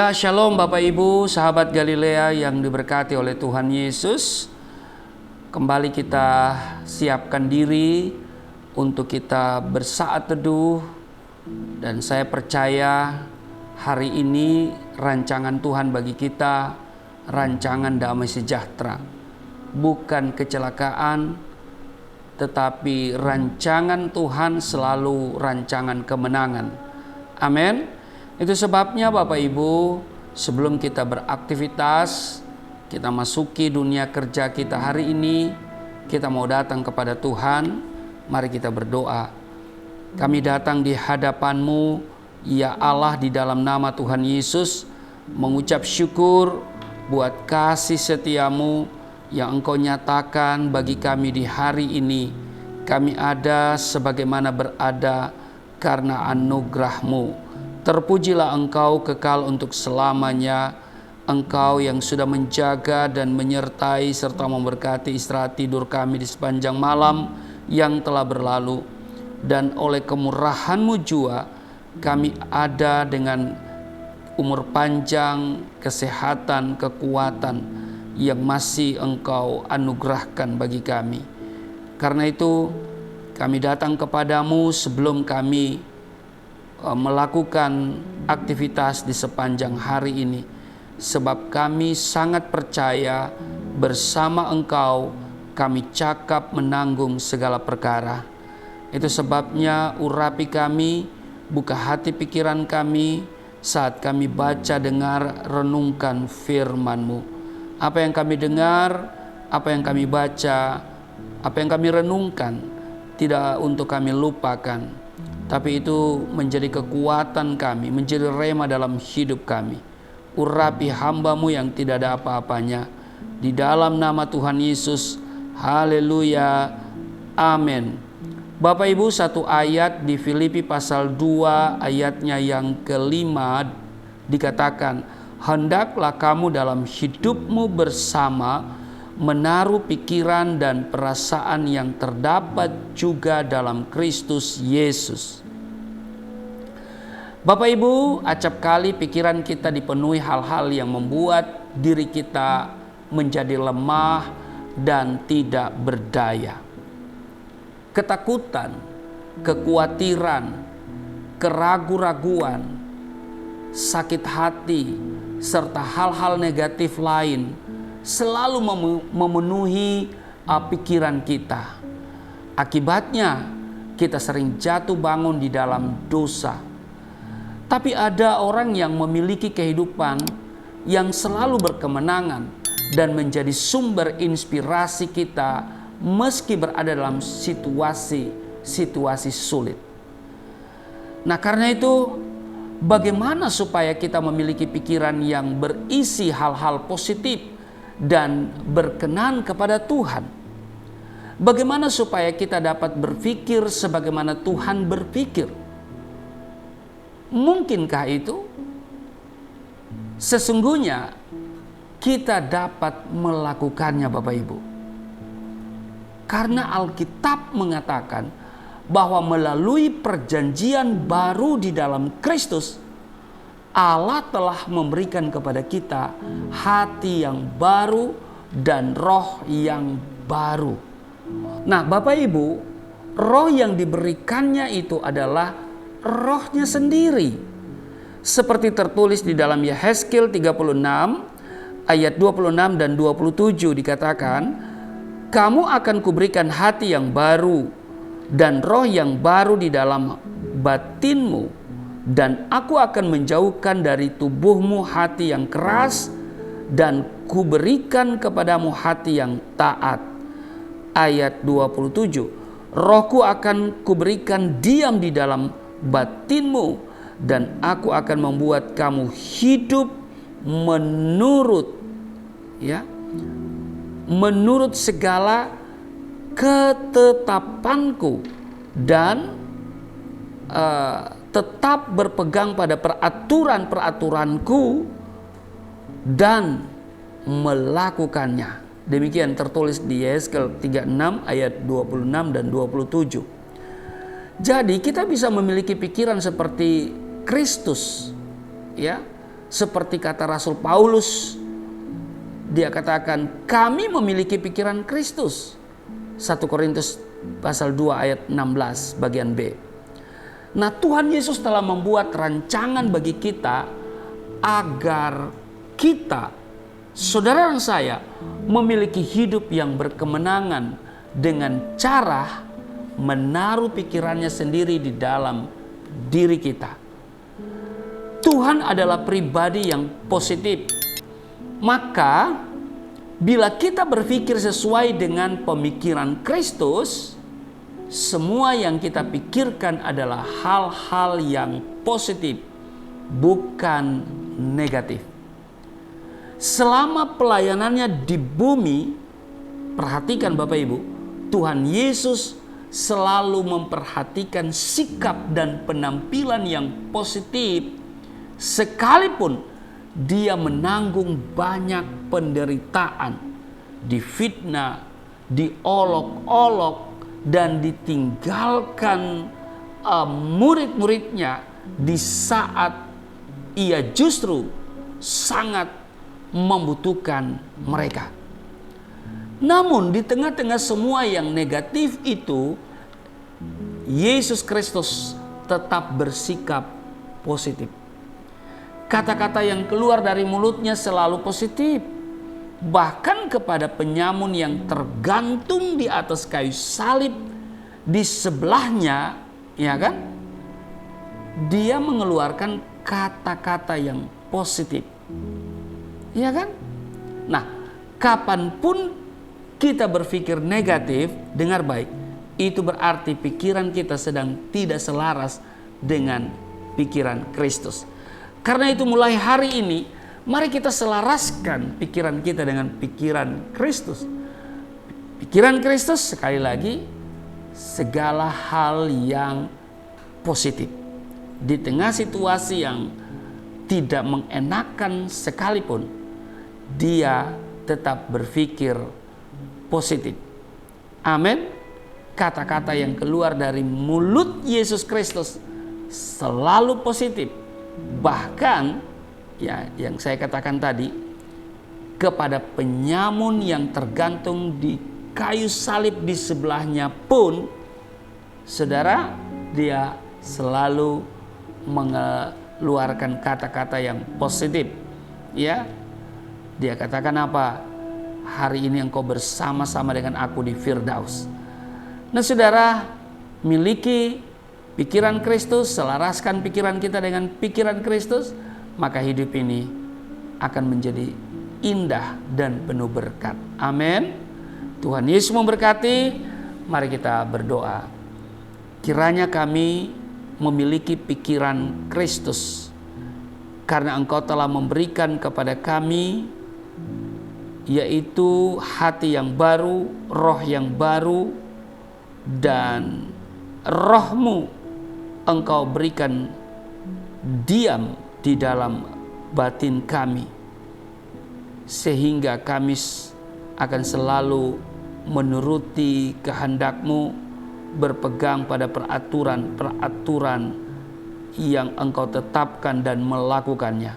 Ya, shalom Bapak Ibu, sahabat Galilea yang diberkati oleh Tuhan Yesus. Kembali kita siapkan diri untuk kita bersaat teduh. Dan saya percaya hari ini rancangan Tuhan bagi kita, rancangan damai sejahtera. Bukan kecelakaan, tetapi rancangan Tuhan selalu rancangan kemenangan. Amin. Itu sebabnya Bapak Ibu, sebelum kita beraktivitas, kita masuki dunia kerja kita hari ini, kita mau datang kepada Tuhan, mari kita berdoa. Kami datang di hadapan-Mu, ya Allah, di dalam nama Tuhan Yesus, mengucap syukur buat kasih setia-Mu yang Engkau nyatakan bagi kami di hari ini. Kami ada sebagaimana berada karena anugerah-Mu. Terpujilah Engkau kekal untuk selamanya. Engkau yang sudah menjaga dan menyertai serta memberkati istirahat tidur kami di sepanjang malam yang telah berlalu. Dan oleh kemurahan-Mu jua kami ada dengan umur panjang, kesehatan, kekuatan yang masih Engkau anugerahkan bagi kami. Karena itu kami datang kepadamu sebelum kami melakukan aktivitas di sepanjang hari ini, sebab kami sangat percaya bersama Engkau kami cakap menanggung segala perkara. Itu sebabnya urapi kami, buka hati pikiran kami saat kami baca, dengar, renungkan firman-Mu. Apa yang kami dengar, apa yang kami baca, apa yang kami renungkan, tidak untuk kami lupakan, tapi itu menjadi kekuatan kami, menjadi rema dalam hidup kami. Urapi hamba-Mu yang tidak ada apa-apanya. Di dalam nama Tuhan Yesus, haleluya, amin. Bapak Ibu, satu ayat di Filipi pasal 2 ayatnya yang kelima dikatakan, hendaklah kamu dalam hidupmu bersama menaruh pikiran dan perasaan yang terdapat juga dalam Kristus Yesus. Bapak Ibu, acap kali pikiran kita dipenuhi hal-hal yang membuat diri kita menjadi lemah dan tidak berdaya. Ketakutan, kekhawatiran, keraguan-raguan, sakit hati, serta hal-hal negatif lain selalu memenuhi pikiran kita. Akibatnya kita sering jatuh bangun di dalam dosa. Tapi ada orang yang memiliki kehidupan yang selalu berkemenangan dan menjadi sumber inspirasi kita meski berada dalam situasi sulit. Nah, karena itu bagaimana supaya kita memiliki pikiran yang berisi hal-hal positif dan berkenan kepada Tuhan? Bagaimana supaya kita dapat berpikir sebagaimana Tuhan berpikir? Mungkinkah itu? Sesungguhnya kita dapat melakukannya, Bapak Ibu. Karena Alkitab mengatakan bahwa melalui perjanjian baru di dalam Kristus, Allah telah memberikan kepada kita hati yang baru dan roh yang baru. Nah, Bapak Ibu, roh yang diberikannya itu adalah rohnya sendiri. Seperti tertulis di dalam Yehezkiel 36 ayat 26 dan 27 dikatakan, kamu akan kuberikan hati yang baru dan roh yang baru di dalam batinmu, dan aku akan menjauhkan dari tubuhmu hati yang keras dan kuberikan kepadamu hati yang taat. Ayat 27, rohku akan kuberikan diam di dalam batinmu dan aku akan membuat kamu hidup menurut segala ketetapanku dan tetap berpegang pada peraturan-peraturanku dan melakukannya. Demikian tertulis di Yehezkiel 36 ayat 26 dan 27. Jadi kita bisa memiliki pikiran seperti Kristus, ya, Seperti kata Rasul Paulus, dia katakan kami memiliki pikiran Kristus. 1 Korintus pasal 2 ayat 16 bagian B. Nah, Tuhan Yesus telah membuat rancangan bagi kita agar kita, saudara dan saya, memiliki hidup yang berkemenangan dengan cara menaruh pikirannya sendiri di dalam diri kita. Tuhan adalah pribadi yang positif. Maka bila kita berpikir sesuai dengan pemikiran Kristus, semua yang kita pikirkan adalah hal-hal yang positif, bukan negatif. Selama pelayanannya di bumi, perhatikan Bapak Ibu, Tuhan Yesus selalu memperhatikan sikap dan penampilan yang positif, sekalipun dia menanggung banyak penderitaan, difitnah, diolok-olok, dan ditinggalkan murid-muridnya di saat ia justru sangat membutuhkan mereka. Namun di tengah-tengah semua yang negatif itu, Yesus Kristus tetap bersikap positif. Kata-kata yang keluar dari mulutnya selalu positif. Bahkan kepada penyamun yang tergantung di atas kayu salib di sebelahnya, ya kan? Dia mengeluarkan kata-kata yang positif. Ya kan? Nah, kapanpun kita berpikir negatif, dengar baik, itu berarti pikiran kita sedang tidak selaras dengan pikiran Kristus. Karena itu mulai hari ini, mari kita selaraskan pikiran kita dengan pikiran Kristus. Pikiran Kristus, sekali lagi, segala hal yang positif. Di tengah situasi yang tidak mengenakan sekalipun, dia tetap berpikir positif. Amin. Kata-kata yang keluar dari mulut Yesus Kristus selalu positif. Bahkan ya, yang saya katakan tadi, kepada penyamun yang tergantung di kayu salib di sebelahnya pun, saudara, dia selalu mengeluarkan kata-kata yang positif. Ya, dia katakan apa? Hari ini engkau bersama-sama dengan aku di Firdaus. Nah, saudara, miliki pikiran Kristus, selaraskan pikiran kita dengan pikiran Kristus, maka hidup ini akan menjadi indah dan penuh berkat. Amin. Tuhan Yesus memberkati. Mari kita berdoa. Kiranya kami memiliki pikiran Kristus, karena Engkau telah memberikan kepada kami, yaitu hati yang baru, roh yang baru, dan roh-Mu Engkau berikan diam di dalam batin kami, sehingga kami akan selalu menuruti kehendak-Mu, berpegang pada peraturan-peraturan yang Engkau tetapkan dan melakukannya.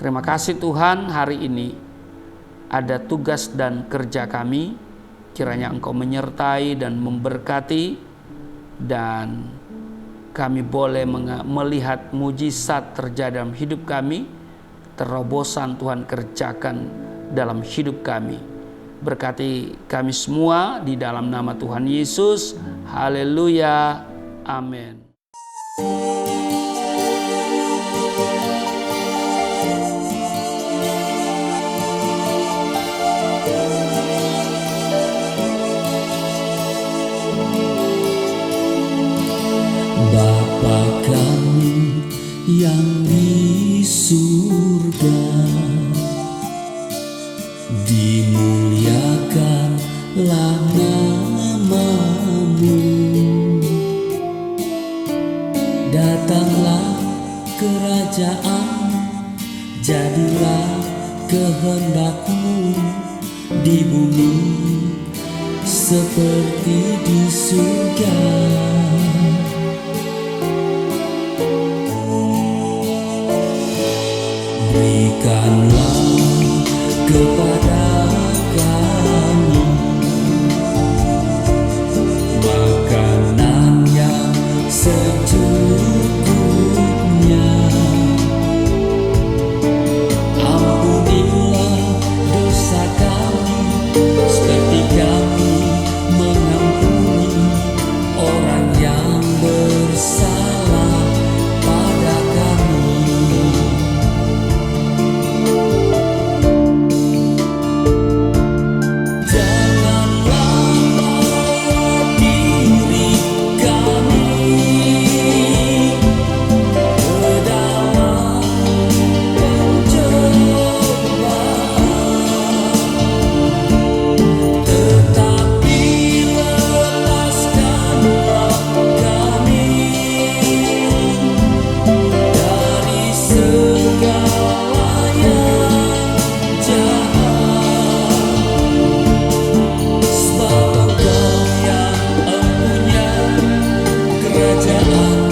Terima kasih Tuhan, hari ini ada tugas dan kerja kami, kiranya Engkau menyertai dan memberkati, dan kami boleh melihat mujizat terjadi dalam hidup kami, terobosan Tuhan kerjakan dalam hidup kami. Berkati kami semua di dalam nama Tuhan Yesus. Haleluya. Amin. Bapa kami yang di surga, dimuliakanlah nama-Mu. Datanglah kerajaan, jadilah kehendak-Mu di bumi seperti di surga. Berikanlah kepada kami makanan yang secukupnya. Ampunilah dosa kami seperti kami mengampuni orang yang bersalah pada kami. Kerajaan